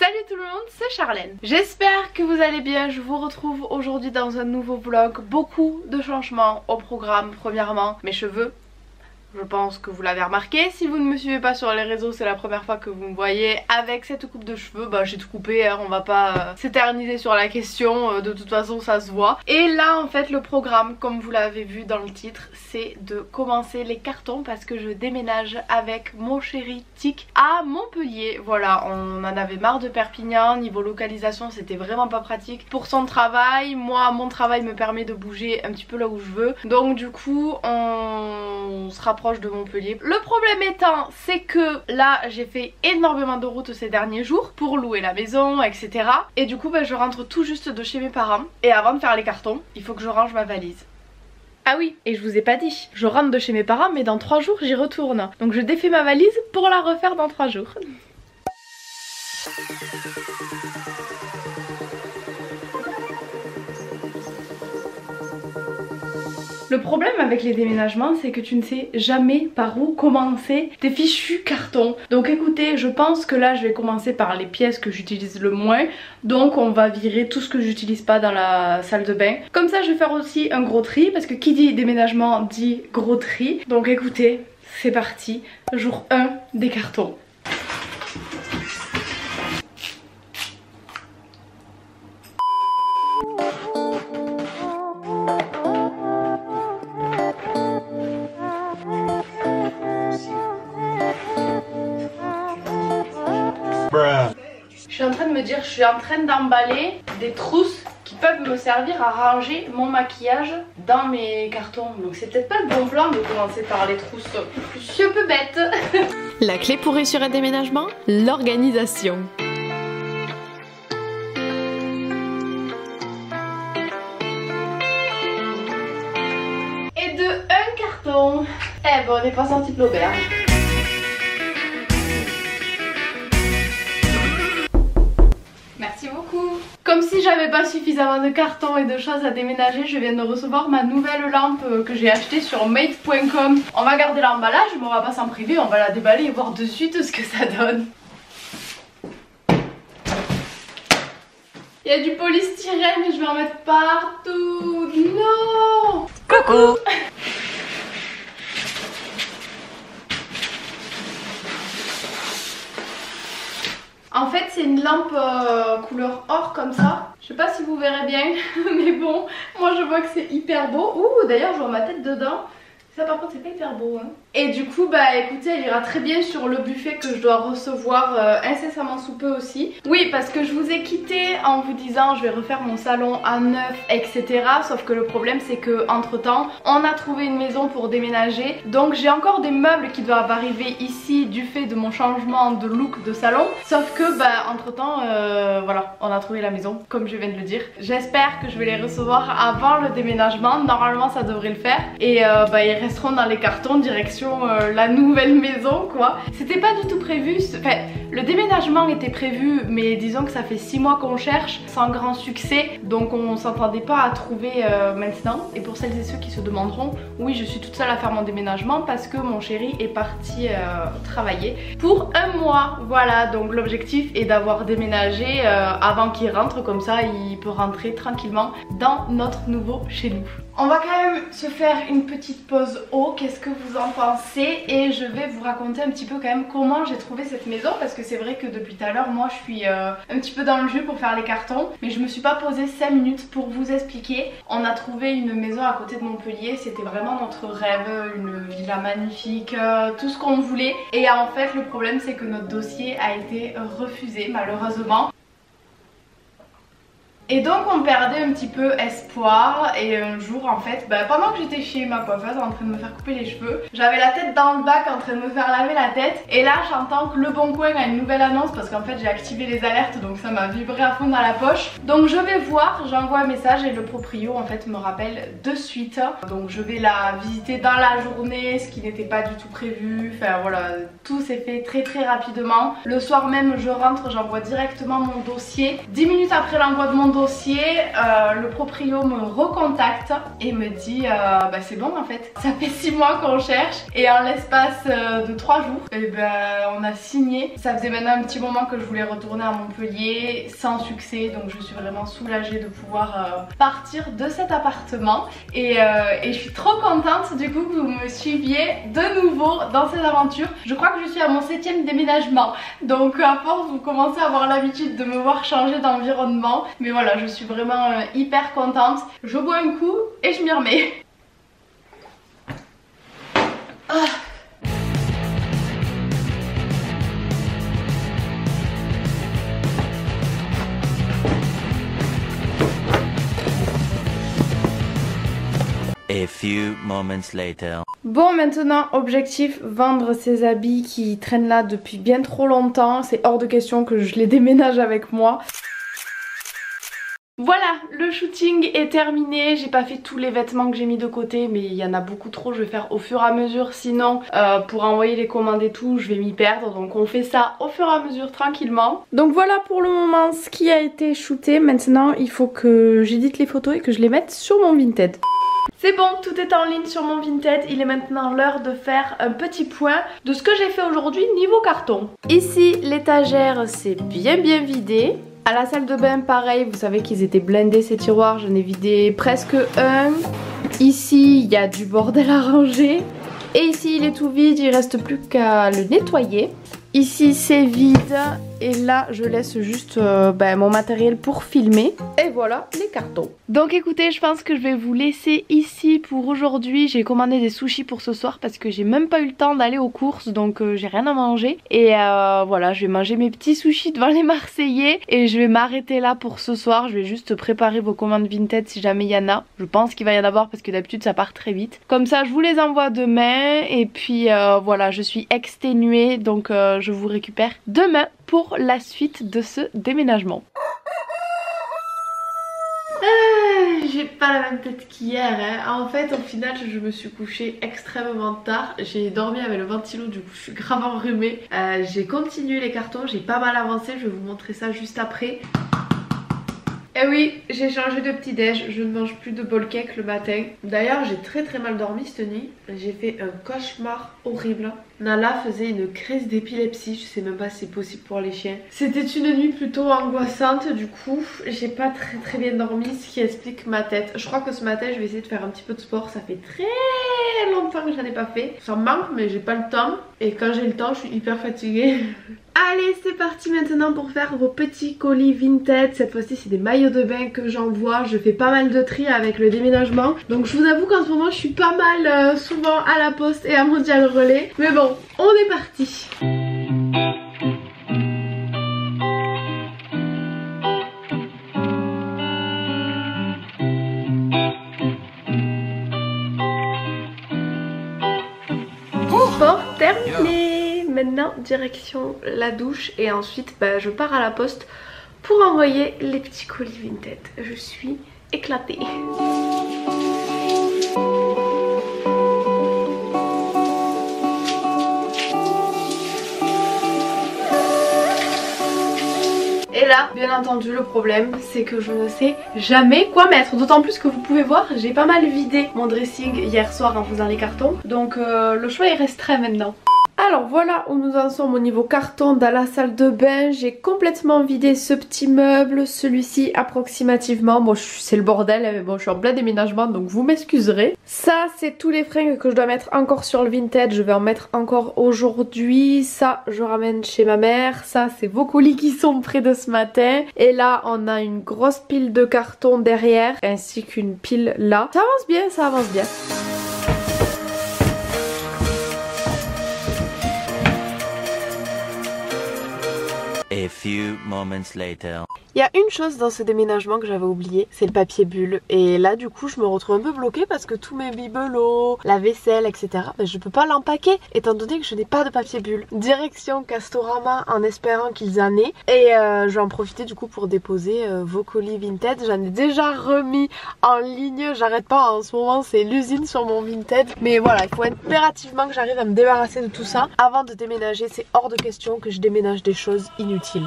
Salut tout le monde, c'est Charlène. J'espère que vous allez bien. Je vous retrouve aujourd'hui dans un nouveau vlog. Beaucoup de changements au programme. Premièrement, mes cheveux. Je pense que vous l'avez remarqué. Si vous ne me suivez pas sur les réseaux, c'est la première fois que vous me voyez avec cette coupe de cheveux. Bah j'ai tout coupé, hein, on va pas s'éterniser sur la question, de toute façon ça se voit. Et là en fait le programme, comme vous l'avez vu dans le titre, c'est de commencer les cartons parce que je déménage avec mon chéri Tic à Montpellier. Voilà, on en avait marre de Perpignan, niveau localisation c'était vraiment pas pratique pour son travail. Moi mon travail me permet de bouger un petit peu là où je veux. Donc du coup on se rapproche de Montpellier. Le problème étant, c'est que là j'ai fait énormément de routes ces derniers jours pour louer la maison, etc. Et du coup je rentre tout juste de chez mes parents. Et avant de faire les cartons, il faut que je range ma valise. Ah oui, et je vous ai pas dit, je rentre de chez mes parents mais dans 3 jours j'y retourne. Donc je défais ma valise pour la refaire dans 3 jours. Le problème avec les déménagements, c'est que tu ne sais jamais par où commencer tes fichus cartons. Donc écoutez, je pense que là je vais commencer par les pièces que j'utilise le moins. Donc on va virer tout ce que j'utilise pas dans la salle de bain. Comme ça je vais faire aussi un gros tri, parce que qui dit déménagement dit gros tri. Donc écoutez, c'est parti, jour 1 des cartons. Je suis en train de me dire, je suis en train d'emballer des trousses qui peuvent me servir à ranger mon maquillage dans mes cartons. Donc c'est peut-être pas le bon plan de commencer par les trousses. Je suis un peu bête. La clé pour réussir un déménagement, l'organisation. Et de un carton. Eh ben on n'est pas sorti de l'auberge. Merci beaucoup. Comme si j'avais pas suffisamment de cartons et de choses à déménager, je viens de recevoir ma nouvelle lampe que j'ai achetée sur made.com. On va garder l'emballage mais on va pas s'en priver, on va la déballer et voir de suite ce que ça donne. Il y a du polystyrène et je vais en mettre partout. Non. Coucou. En fait c'est une lampe couleur or comme ça. Je sais pas si vous verrez bien mais bon, moi je vois que c'est hyper beau. Ouh d'ailleurs je vois ma tête dedans. Ça par contre c'est pas hyper beau hein. Et du coup bah écoutez elle ira très bien sur le buffet que je dois recevoir incessamment sous peu aussi. Oui parce que je vous ai quitté en vous disant je vais refaire mon salon à neuf etc. Sauf que le problème c'est que entre temps on a trouvé une maison pour déménager. Donc j'ai encore des meubles qui doivent arriver ici du fait de mon changement de look de salon. Sauf que bah entre temps voilà on a trouvé la maison comme je viens de le dire. J'espère que je vais les recevoir avant le déménagement. Normalement ça devrait le faire. Et bah ils resteront dans les cartons direction la nouvelle maison quoi. C'était pas du tout prévu, enfin le déménagement était prévu mais disons que ça fait 6 mois qu'on cherche sans grand succès. Donc on s'entendait pas à trouver maintenant. Et pour celles et ceux qui se demanderont, oui je suis toute seule à faire mon déménagement parce que mon chéri est parti travailler pour 1 mois. Voilà donc l'objectif est d'avoir déménagé avant qu'il rentre, comme ça il peut rentrer tranquillement dans notre nouveau chez nous. On va quand même se faire une petite pause eau, qu'est-ce que vous en pensez? Et je vais vous raconter un petit peu quand même comment j'ai trouvé cette maison. Parce que c'est vrai que depuis tout à l'heure moi je suis un petit peu dans le jus pour faire les cartons. Mais je me suis pas posé 5 minutes pour vous expliquer. On a trouvé une maison à côté de Montpellier, c'était vraiment notre rêve, une villa magnifique, tout ce qu'on voulait. Et en fait le problème c'est que notre dossier a été refusé malheureusement. Et donc on perdait un petit peu espoir et un jour en fait, pendant que j'étais chez ma coiffeuse en train de me faire couper les cheveux, j'avais la tête dans le bac en train de me faire laver la tête et là j'entends que Le Bon Coin a une nouvelle annonce parce qu'en fait j'ai activé les alertes donc ça m'a vibré à fond dans la poche. Donc je vais voir, j'envoie un message et le proprio en fait me rappelle de suite. Donc je vais la visiter dans la journée, ce qui n'était pas du tout prévu, enfin voilà, tout s'est fait très rapidement. Le soir même je rentre, j'envoie directement mon dossier. 10 minutes après l'envoi de mon dossier, dossier, le proprio me recontacte et me dit bah c'est bon en fait, ça fait 6 mois qu'on cherche et en l'espace de 3 jours, et ben on a signé. Ça faisait maintenant un petit moment que je voulais retourner à Montpellier sans succès, donc je suis vraiment soulagée de pouvoir partir de cet appartement et je suis trop contente du coup que vous me suiviez de nouveau dans cette aventure. Je crois que je suis à mon 7e déménagement, donc à force vous commencez à avoir l'habitude de me voir changer d'environnement, mais voilà, je suis vraiment hyper contente. Je bois un coup et je m'y remets. Ah. A few moments later. Bon, maintenant objectif, vendre ces habits qui traînent là depuis bien trop longtemps. C'est hors de question que je les déménage avec moi. Voilà, le shooting est terminé. J'ai pas fait tous les vêtements que j'ai mis de côté, mais il y en a beaucoup trop. Je vais faire au fur et à mesure, sinon pour envoyer les commandes et tout je vais m'y perdre. Donc on fait ça au fur et à mesure tranquillement. Donc voilà pour le moment ce qui a été shooté. Maintenant il faut que j'édite les photos et que je les mette sur mon Vinted. C'est bon, tout est en ligne sur mon Vinted. Il est maintenant l'heure de faire un petit point de ce que j'ai fait aujourd'hui niveau carton. Ici l'étagère s'est bien vidée. À la salle de bain pareil, vous savez qu'ils étaient blindés ces tiroirs, j'en ai vidé presque un. Ici il y a du bordel à ranger. Et ici il est tout vide, il reste plus qu'à le nettoyer. Ici c'est vide et là je laisse juste mon matériel pour filmer. Et voilà les cartons. Donc écoutez, je pense que je vais vous laisser ici pour aujourd'hui. J'ai commandé des sushis pour ce soir parce que j'ai même pas eu le temps d'aller aux courses, donc j'ai rien à manger. Et voilà, je vais manger mes petits sushis devant les Marseillais et je vais m'arrêter là pour ce soir. Je vais juste préparer vos commandes Vinted si jamais il y en a. Je pense qu'il va y en avoir parce que d'habitude ça part très vite. Comme ça je vous les envoie demain et puis voilà, je suis exténuée donc je vous récupère demain pour la suite de ce déménagement. J'ai pas la même tête qu'hier hein. En fait au final je me suis couchée extrêmement tard. J'ai dormi avec le ventilo, du coup je suis grave enrhumée. J'ai continué les cartons, j'ai pas mal avancé, je vais vous montrer ça juste après. Et oui, j'ai changé de petit déj, je ne mange plus de bol cake le matin. D'ailleurs j'ai très mal dormi cette nuit. J'ai fait un cauchemar horrible. Nala faisait une crise d'épilepsie, je sais même pas si c'est possible pour les chiens. C'était une nuit plutôt angoissante, du coup j'ai pas très bien dormi, ce qui explique ma tête. Je crois que ce matin je vais essayer de faire un petit peu de sport, ça fait très longtemps que j'en ai pas fait. Ça me manque mais j'ai pas le temps, et quand j'ai le temps je suis hyper fatiguée. Allez c'est parti maintenant pour faire vos petits colis Vinted. Cette fois-ci c'est des maillots de bain que j'envoie. Je fais pas mal de tri avec le déménagement, donc je vous avoue qu'en ce moment je suis pas mal souvent à la poste et à Mondial Relais. Mais bon, on est parti. Sport terminé. Maintenant direction la douche et ensuite je pars à la poste pour envoyer les petits colis Vinted. Je suis éclatée. Et là, bien entendu, le problème, c'est que je ne sais jamais quoi mettre. D'autant plus que vous pouvez voir, j'ai pas mal vidé mon dressing hier soir en faisant les cartons. Donc le choix est restreint maintenant. Alors voilà où nous en sommes au niveau carton dans la salle de bain. J'ai complètement vidé ce petit meuble, celui-ci approximativement. Bon, c'est le bordel, mais bon, je suis en plein déménagement donc vous m'excuserez. Ça, c'est tous les fringues que je dois mettre encore sur le Vinted. Je vais en mettre encore aujourd'hui. Ça, je ramène chez ma mère. Ça, c'est vos colis qui sont prêts de ce matin. Et là, on a une grosse pile de carton derrière ainsi qu'une pile là. Ça avance bien, ça avance bien. A few moments later. Il y a une chose dans ce déménagement que j'avais oublié, c'est le papier bulle. Et là du coup je me retrouve un peu bloquée parce que tous mes bibelots, la vaisselle, etc. Je peux pas l'empaquer étant donné que je n'ai pas de papier bulle. Direction Castorama en espérant qu'ils en aient. Et je vais en profiter du coup pour déposer vos colis Vinted. J'en ai déjà remis en ligne, j'arrête pas en ce moment, c'est l'usine sur mon Vinted. Mais voilà, il faut impérativement que j'arrive à me débarrasser de tout ça. Avant de déménager, c'est hors de question que je déménage des choses inutiles.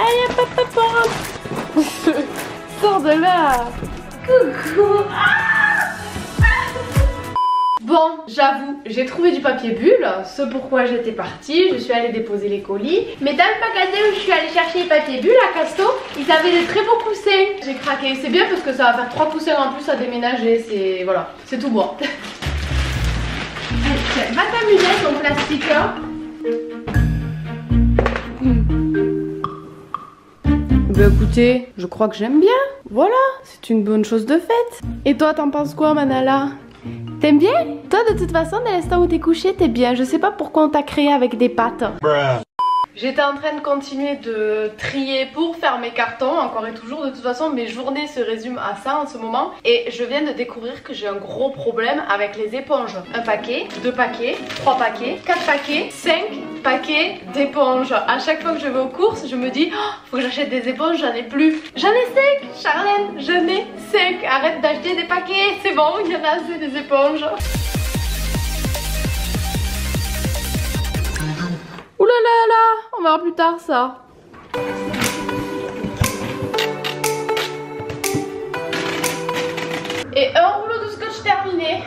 Allez hop hop hop. Sors de là. Coucou. Bon, j'avoue, j'ai trouvé du papier bulle, ce pourquoi j'étais partie, je suis allée déposer les colis. Mais dans le magasin où je suis allée chercher les papiers bulles à Casto, ils avaient de très beaux coussins. J'ai craqué, c'est bien parce que ça va faire 3 coussins en plus à déménager, c'est voilà, c'est tout bon. Allez, tiens, va t'amuser ton plastique là. Bah écoutez, je crois que j'aime bien, voilà, c'est une bonne chose de faite. Et toi t'en penses quoi Manala? T'aimes bien? Toi de toute façon dès l'instant où t'es couché t'es bien, je sais pas pourquoi on t'a créé avec des pattes. J'étais en train de continuer de trier pour faire mes cartons, encore et toujours. De toute façon, mes journées se résument à ça en ce moment. Et je viens de découvrir que j'ai un gros problème avec les éponges. Un paquet, 2 paquets, 3 paquets, 4 paquets, 5 paquets d'éponges. À chaque fois que je vais aux courses, je me dis, oh, faut que j'achète des éponges, j'en ai plus. J'en ai 5, Charlène, j'en ai 5. Arrête d'acheter des paquets, c'est bon, il y en a assez des éponges. Ouh là là là, on verra plus tard ça. Et un rouleau de scotch terminé.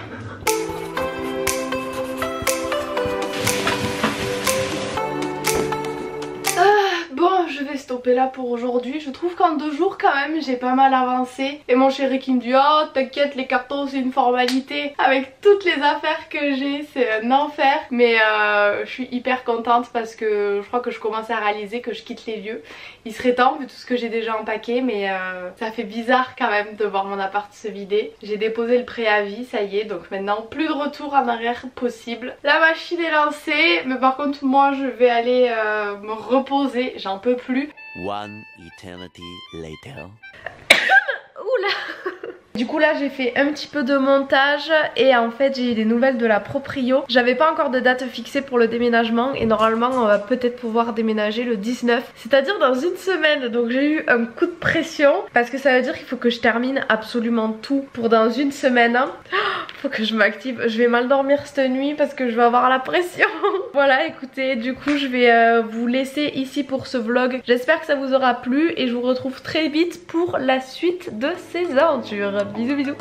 Bon, je vais stopper là pour aujourd'hui. Je trouve qu'en 2 jours quand même j'ai pas mal avancé. Et mon chéri qui me dit oh t'inquiète les cartons c'est une formalité. Avec toutes les affaires que j'ai c'est un enfer. Mais je suis hyper contente parce que je crois que je commence à réaliser que je quitte les lieux. Il serait temps vu tout ce que j'ai déjà empaqué. Mais ça fait bizarre quand même de voir mon appart se vider. J'ai déposé le préavis, ça y est. Donc maintenant plus de retour en arrière possible. La machine est lancée. Mais par contre moi je vais aller me reposer. J'en peux plus. One eternity later. Oula. Du coup là j'ai fait un petit peu de montage et en fait j'ai eu des nouvelles de la proprio. J'avais pas encore de date fixée pour le déménagement et normalement on va peut-être pouvoir déménager le 19, c'est-à-dire dans une semaine. Donc j'ai eu un coup de pression parce que ça veut dire qu'il faut que je termine absolument tout pour dans une semaine. Faut que je m'active, je vais mal dormir cette nuit parce que je vais avoir la pression. Voilà écoutez, du coup je vais vous laisser ici pour ce vlog. J'espère que ça vous aura plu et je vous retrouve très vite pour la suite de ces aventures. Bisous bisous.